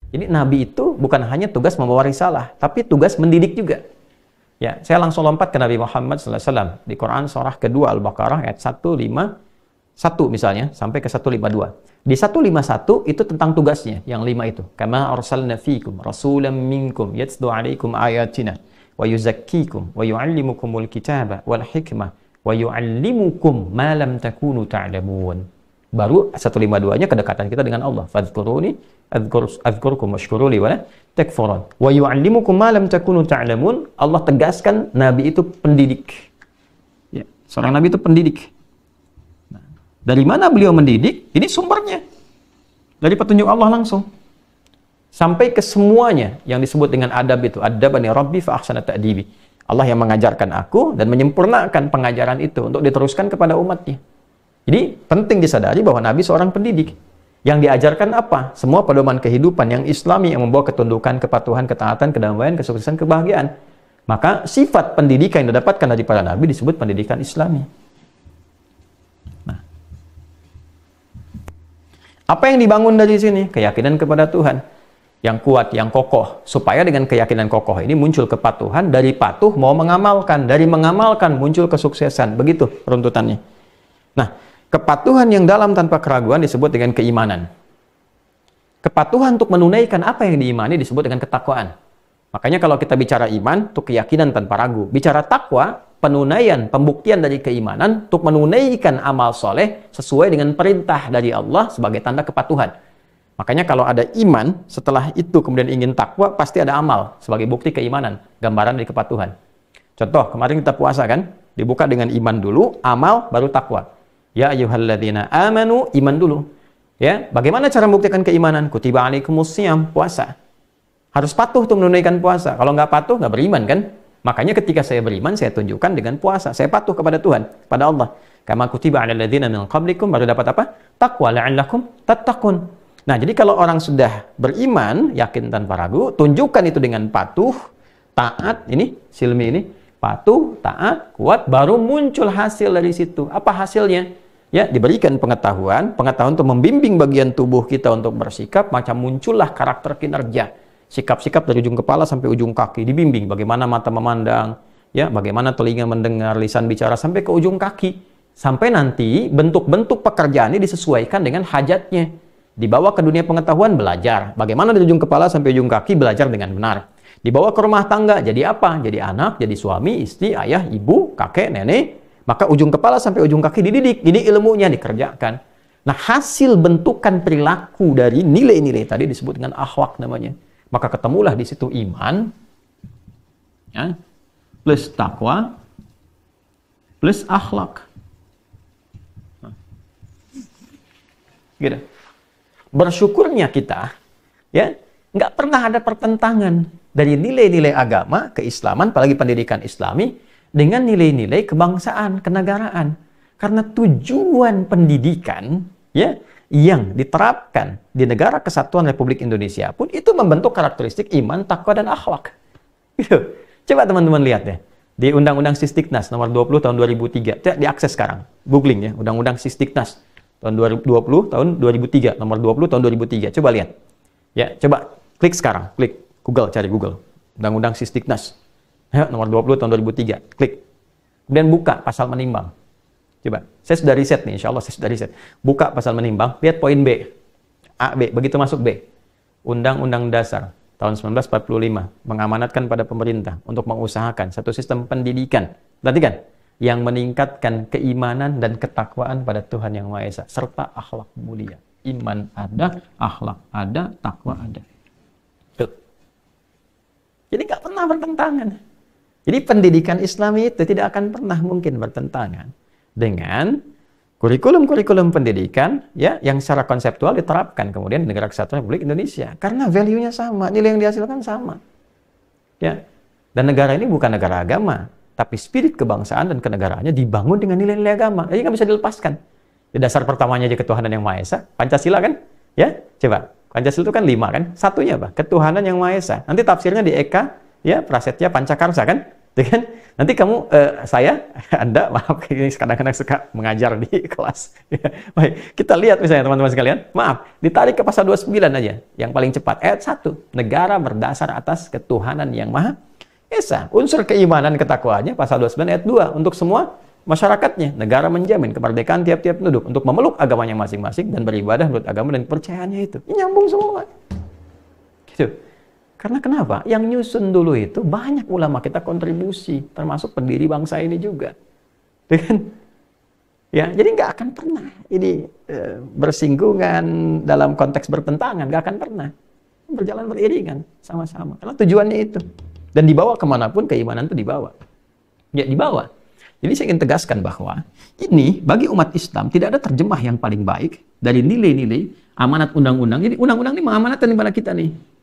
Jadi Nabi itu bukan hanya tugas membawa risalah, tapi tugas mendidik juga. Ya, saya langsung lompat ke Nabi Muhammad SAW di Quran surah kedua Al-Baqarah ayat 151 misalnya sampai ke 152. Di 151 itu tentang tugasnya, yang 5 itu. Kama arsalna fikum rasulan minkum yatslu alaikum ayatina wa yuzakkikum wa yuallimukumul kitaba wal hikmah wa yuallimukum ma lam takunu ta'lamun. Baru 152-nya kedekatan kita dengan Allah. Fadhkuruni adzkurkum washkuruli wa la takfurun. Wa yu'allimukum ma lam takunu ta'lamun. Allah tegaskan Nabi itu pendidik. Ya, seorang Nabi itu pendidik. Nah, dari mana beliau mendidik? Ini sumbernya. Dari petunjuk Allah langsung. Sampai ke semuanya yang disebut dengan adab itu. Adabani Rabbi fa ahsana ta'dibi. Allah yang mengajarkan aku dan menyempurnakan pengajaran itu untuk diteruskan kepada umatnya. Jadi penting disadari bahwa Nabi seorang pendidik. Yang diajarkan apa? Semua pedoman kehidupan yang Islami yang membawa ketundukan, kepatuhan, ketaatan, kedamaian, kesuksesan, kebahagiaan. Maka sifat pendidikan yang didapatkan dari para Nabi disebut pendidikan Islami. Nah, apa yang dibangun dari sini? Keyakinan kepada Tuhan yang kuat, yang kokoh. Supaya dengan keyakinan kokoh ini muncul kepatuhan. Dari patuh mau mengamalkan. Dari mengamalkan muncul kesuksesan. Begitu runtutannya. Nah, kepatuhan yang dalam tanpa keraguan disebut dengan keimanan. Kepatuhan untuk menunaikan apa yang diimani disebut dengan ketakwaan. Makanya kalau kita bicara iman, itu keyakinan tanpa ragu. Bicara takwa, penunaian, pembuktian dari keimanan untuk menunaikan amal soleh sesuai dengan perintah dari Allah sebagai tanda kepatuhan. Makanya kalau ada iman, setelah itu kemudian ingin takwa, pasti ada amal sebagai bukti keimanan, gambaran dari kepatuhan. Contoh, kemarin kita puasa kan, dibuka dengan iman dulu, amal, baru takwa. Ya ayyuhalladzina amanu, iman dulu. Ya, bagaimana cara membuktikan keimanan? Kutiba alaikumusiyam, puasa. Harus patuh untuk menunaikan puasa. Kalau nggak patuh, nggak beriman kan? Makanya ketika saya beriman, saya tunjukkan dengan puasa. Saya patuh kepada Tuhan, pada Allah. Kama kutiba alal ladzina min qablikum, baru dapat apa? Taqwa la'allakum tattaqun. Nah, jadi kalau orang sudah beriman, yakin tanpa ragu, tunjukkan itu dengan patuh, taat, ini, silmi ini, patuh, taat, kuat, baru muncul hasil dari situ. Apa hasilnya? Ya, diberikan pengetahuan untuk membimbing bagian tubuh kita untuk bersikap, macam muncullah karakter kinerja. Sikap-sikap dari ujung kepala sampai ujung kaki, dibimbing bagaimana mata memandang, ya, bagaimana telinga mendengar, lisan bicara sampai ke ujung kaki. Sampai nanti bentuk-bentuk pekerjaan ini disesuaikan dengan hajatnya. Dibawa ke dunia pengetahuan, belajar. Bagaimana dari ujung kepala sampai ujung kaki belajar dengan benar. Dibawa ke rumah tangga, jadi apa? Jadi anak, jadi suami, istri, ayah, ibu, kakek, nenek. Maka ujung kepala sampai ujung kaki dididik. Ini ilmunya dikerjakan. Nah, hasil bentukan perilaku dari nilai-nilai tadi disebut dengan akhlak namanya. Maka ketemulah di situ iman, ya, plus takwa, plus akhlak. Gitu. Bersyukurnya kita, ya, nggak pernah ada pertentangan dari nilai-nilai agama, keislaman, apalagi pendidikan Islami, dengan nilai-nilai kebangsaan, kenegaraan. Karena tujuan pendidikan, ya, yang diterapkan di negara kesatuan Republik Indonesia pun itu membentuk karakteristik iman, takwa, dan akhlak. Gitu. Coba teman-teman lihat ya. Di Undang-Undang Sisdiknas nomor 20 tahun 2003. Diakses sekarang. Googling ya. Undang-Undang Sisdiknas tahun 2020 tahun 2003. Nomor 20 tahun 2003. Coba lihat. Ya, coba klik sekarang. Klik. Google, cari Google. Undang-Undang Sisdiknas. Ya, nomor 20 tahun 2003. Klik. Kemudian buka pasal menimbang. Coba, saya sudah riset nih, insya Allah saya sudah riset. Buka pasal menimbang, lihat poin B. A, B, begitu masuk B. Undang-Undang Dasar tahun 1945 mengamanatkan pada pemerintah untuk mengusahakan satu sistem pendidikan. Perhatikan, yang meningkatkan keimanan dan ketakwaan pada Tuhan Yang Maha Esa serta akhlak mulia. Iman ada, akhlak ada, takwa ada. Tuh. Jadi nggak pernah bertentangan. Jadi pendidikan Islami itu tidak akan pernah mungkin bertentangan dengan kurikulum-kurikulum pendidikan, ya, yang secara konseptual diterapkan kemudian di negara kesatuan Republik Indonesia. Karena value-nya sama, nilai yang dihasilkan sama. Ya. Dan negara ini bukan negara agama, tapi spirit kebangsaan dan kenegaraannya dibangun dengan nilai-nilai agama. Jadi nggak bisa dilepaskan. Di dasar pertamanya aja ketuhanan yang Maha Esa, Pancasila kan? Ya, coba. Pancasila itu kan 5 kan? Satunya apa? Ketuhanan yang Maha Esa. Nanti tafsirnya di Eka, ya, Prasetya Pancakarsa kan? Ya kan? Nanti kamu, Anda, maaf, ini kadang-kadang suka mengajar di kelas. Ya, baik, kita lihat misalnya teman-teman sekalian, maaf, ditarik ke pasal 29 aja, yang paling cepat. Ayat 1, negara berdasar atas ketuhanan yang Maha Esa. Unsur keimanan ketakwaannya, pasal 29 ayat 2, untuk semua masyarakatnya. Negara menjamin kemerdekaan tiap-tiap penduduk untuk memeluk agamanya masing-masing dan beribadah menurut agama dan kepercayaannya itu. Ini nyambung semua. Gitu. Karena kenapa? Yang nyusun dulu itu banyak ulama kita kontribusi, termasuk pendiri bangsa ini juga. Dengan, ya, jadi nggak akan pernah ini bersinggungan dalam konteks bertentangan, nggak akan pernah. Berjalan beriringan sama-sama. Karena tujuannya itu. Dan dibawa kemanapun keimanan itu dibawa. Ya, dibawa. Jadi saya ingin tegaskan bahwa ini bagi umat Islam tidak ada terjemah yang paling baik dari nilai-nilai amanat undang-undang. Jadi undang-undang ini mengamanatkan kepada kita nih.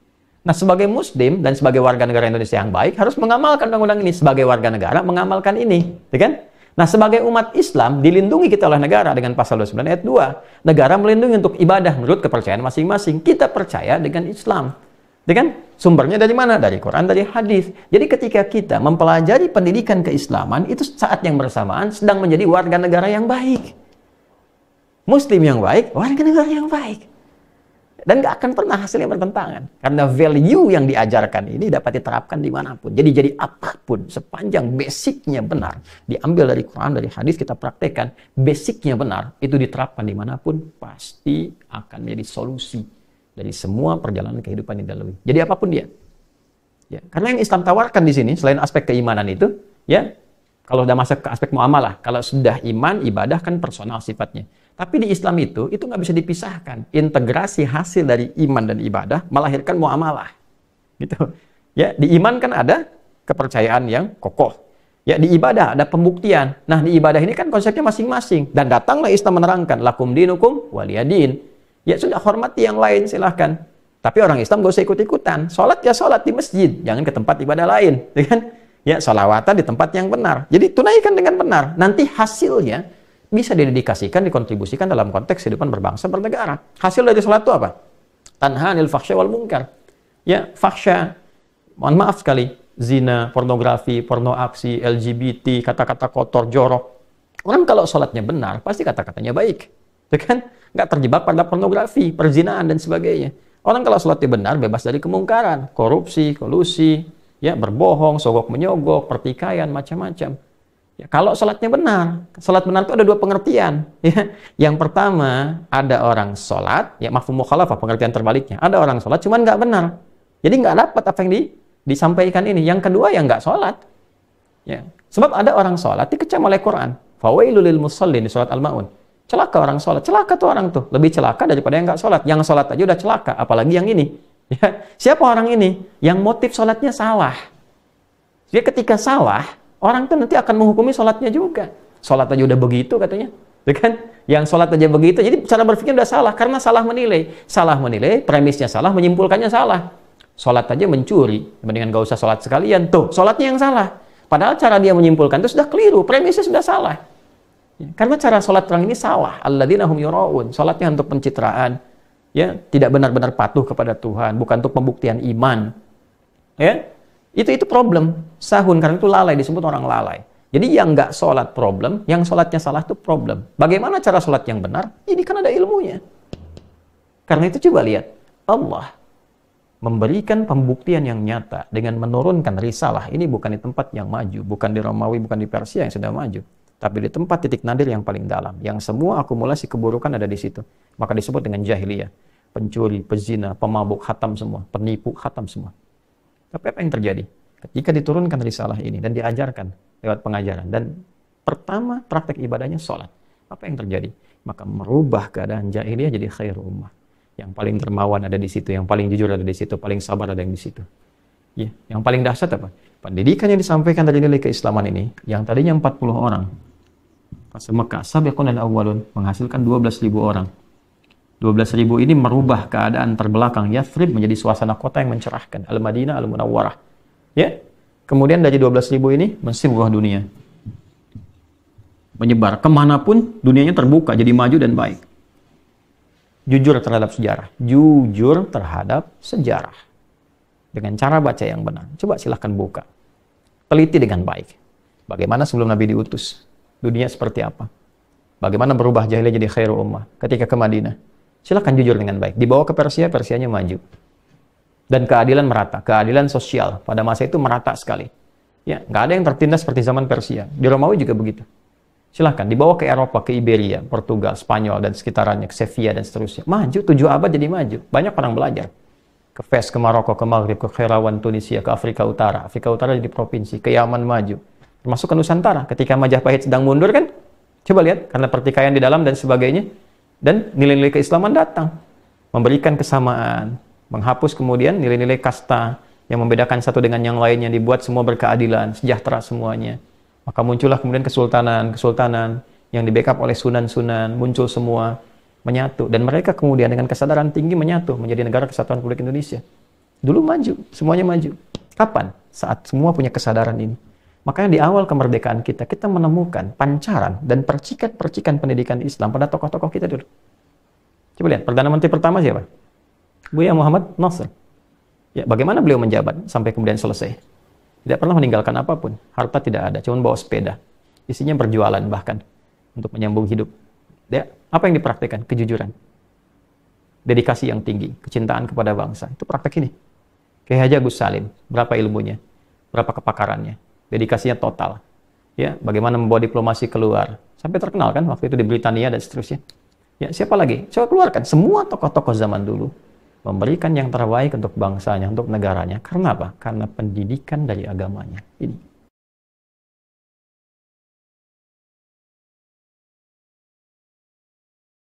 Nah, sebagai Muslim dan sebagai warga negara Indonesia yang baik harus mengamalkan undang-undang ini. Sebagai warga negara mengamalkan ini, ya kan? Nah, sebagai umat Islam dilindungi kita oleh negara dengan pasal 29 ayat 2. Negara melindungi untuk ibadah menurut kepercayaan masing-masing. Kita percaya dengan Islam, ya kan? Sumbernya dari mana? Dari Quran, dari hadis. Jadi ketika kita mempelajari pendidikan keislaman, itu saat yang bersamaan sedang menjadi warga negara yang baik. Muslim yang baik, warga negara yang baik. Dan nggak akan pernah hasilnya bertentangan. Karena value yang diajarkan ini dapat diterapkan dimanapun. Jadi apapun, sepanjang basicnya benar, diambil dari Quran, dari hadis, kita praktekkan, basicnya benar, itu diterapkan dimanapun, pasti akan menjadi solusi dari semua perjalanan kehidupan yang dilalui. Jadi apapun dia. Ya, karena yang Islam tawarkan di sini, selain aspek keimanan itu, ya, kalau udah masuk ke aspek muamalah, kalau sudah iman, ibadah kan personal sifatnya. Tapi di Islam itu nggak bisa dipisahkan. Integrasi hasil dari iman dan ibadah melahirkan muamalah. Gitu. Ya, di iman kan ada kepercayaan yang kokoh. Ya, di ibadah ada pembuktian. Nah, di ibadah ini kan konsepnya masing-masing. Dan datanglah Islam menerangkan, lakum dinukum waliyadin. Ya sudah, hormati yang lain silahkan. Tapi orang Islam nggak usah ikut-ikutan. Sholat ya sholat di masjid, jangan ke tempat ibadah lain. Ya kan? Ya, sholawatan di tempat yang benar. Jadi tunaikan dengan benar. Nanti hasilnya bisa didedikasikan, dikontribusikan dalam konteks kehidupan berbangsa, bernegara. Hasil dari sholat itu apa? Tanha anil fakhsya wal munkar. Ya, fakhsya, mohon maaf sekali, zina, pornografi, porno aksi, LGBT, kata-kata kotor, jorok. Orang kalau sholatnya benar, pasti kata-katanya baik. Ya kan? Nggak terjebak pada pornografi, perzinaan, dan sebagainya. Orang kalau sholatnya benar, bebas dari kemungkaran, korupsi, kolusi, ya, berbohong, sogok menyogok, pertikaian, macam-macam. Ya, kalau sholatnya benar, sholat benar itu ada dua pengertian. Ya. Yang pertama, ada orang sholat, ya mafhum mukhalafah, pengertian terbaliknya. Ada orang sholat, cuman nggak benar. Jadi nggak dapat apa yang disampaikan ini. Yang kedua, yang nggak sholat. Ya. Sebab ada orang sholat, dikecam oleh Quran. Fawailul lil musallin di surat Al-Ma'un. Celaka orang sholat. Celaka tuh orang tuh. Lebih celaka daripada yang nggak sholat. Yang sholat aja udah celaka, apalagi yang ini. Ya. Siapa orang ini? Yang motif sholatnya salah. Dia ketika salah, orang itu nanti akan menghukumi sholatnya juga. Sholat aja udah begitu katanya. Ya kan? Yang sholat aja begitu. Jadi cara berpikir udah salah. Karena salah menilai. Salah menilai, premisnya salah, menyimpulkannya salah. Sholat aja mencuri. Mendingan gak usah sholat sekalian. Tuh, sholatnya yang salah. Padahal cara dia menyimpulkan itu sudah keliru. Premisnya sudah salah. Ya, karena cara sholat orang ini salah. Alladzina hum yura'un. Sholatnya untuk pencitraan. Ya, tidak benar-benar patuh kepada Tuhan. Bukan untuk pembuktian iman. Ya. Itu problem. Sahun, karena itu lalai, disebut orang lalai. Jadi yang nggak sholat problem, yang sholatnya salah itu problem. Bagaimana cara sholat yang benar? Ini kan ada ilmunya. Karena itu coba lihat, Allah memberikan pembuktian yang nyata dengan menurunkan risalah. Ini bukan di tempat yang maju, bukan di Romawi, bukan di Persia yang sudah maju. Tapi di tempat titik nadir yang paling dalam. Yang semua akumulasi keburukan ada di situ. Maka disebut dengan jahiliyah. Pencuri, pezina, pemabuk, khatam semua. Penipu, khatam semua. Tapi apa yang terjadi? Ketika diturunkan risalah ini dan diajarkan lewat pengajaran, dan pertama praktek ibadahnya sholat, apa yang terjadi? Maka merubah keadaan jahiliyah jadi khair ummah. Yang paling dermawan ada di situ, yang paling jujur ada di situ, paling sabar ada yang di situ. Ya, yang paling dahsyat apa? Pendidikan yang disampaikan dari nilai keislaman ini, yang tadinya 40 orang, pas Mekah, sabiqun al-awwalun, menghasilkan 12.000 orang. 12.000 ini merubah keadaan terbelakang Yathrib menjadi suasana kota yang mencerahkan. Al-Madinah Al-Munawwarah. Ya. Kemudian dari 12.000 ini menyeluruh dunia. Menyebar kemanapun, dunianya terbuka, jadi maju dan baik. Jujur terhadap sejarah. Jujur terhadap sejarah. Dengan cara baca yang benar. Coba silahkan buka. Teliti dengan baik. Bagaimana sebelum Nabi diutus? Dunia seperti apa? Bagaimana berubah jahiliyah jadi khairul ummah ketika ke Madinah? Silakan jujur dengan baik. Dibawa ke Persia, Persianya maju. Dan keadilan merata. Keadilan sosial pada masa itu merata sekali. Ya, nggak ada yang tertindas seperti zaman Persia. Di Romawi juga begitu. Silahkan dibawa ke Eropa, ke Iberia, Portugal, Spanyol, dan sekitarannya, ke Sevilla, dan seterusnya. Maju, 7 abad jadi maju. Banyak orang belajar. Ke Fes, ke Maroko, ke Maghrib, ke Kherawan, Tunisia, ke Afrika Utara. Afrika Utara jadi provinsi, ke Yaman maju. Termasuk ke Nusantara. Ketika Majapahit sedang mundur kan, coba lihat, karena pertikaian di dalam dan sebagainya. Dan nilai-nilai keislaman datang. Memberikan kesamaan. Menghapus kemudian nilai-nilai kasta yang membedakan satu dengan yang lainnya. Dibuat semua berkeadilan, sejahtera semuanya. Maka muncullah kemudian kesultanan yang di-backup oleh sunan-sunan, muncul semua, menyatu. Dan mereka kemudian dengan kesadaran tinggi menyatu menjadi negara kesatuan Republik Indonesia. Dulu maju, semuanya maju. Kapan? Saat semua punya kesadaran ini. Makanya di awal kemerdekaan kita menemukan pancaran dan percikan-percikan pendidikan Islam pada tokoh-tokoh kita dulu. Coba lihat, Perdana Menteri pertama siapa? Buya Muhammad Nasr. Ya, bagaimana beliau menjabat sampai kemudian selesai? Tidak pernah meninggalkan apapun. Harta tidak ada, cuma bawa sepeda. Isinya berjualan bahkan untuk menyambung hidup. Ya, apa yang dipraktikkan? Kejujuran. Dedikasi yang tinggi, kecintaan kepada bangsa. Itu praktek ini. Kiai Haji Agus Salim, berapa ilmunya? Berapa kepakarannya? Dedikasinya total. Ya, bagaimana membawa diplomasi keluar. Sampai terkenal kan waktu itu di Britania dan seterusnya. Ya, siapa lagi? Coba keluarkan semua tokoh-tokoh zaman dulu. Memberikan yang terbaik untuk bangsanya, untuk negaranya. Karena apa? Karena pendidikan dari agamanya. Ini.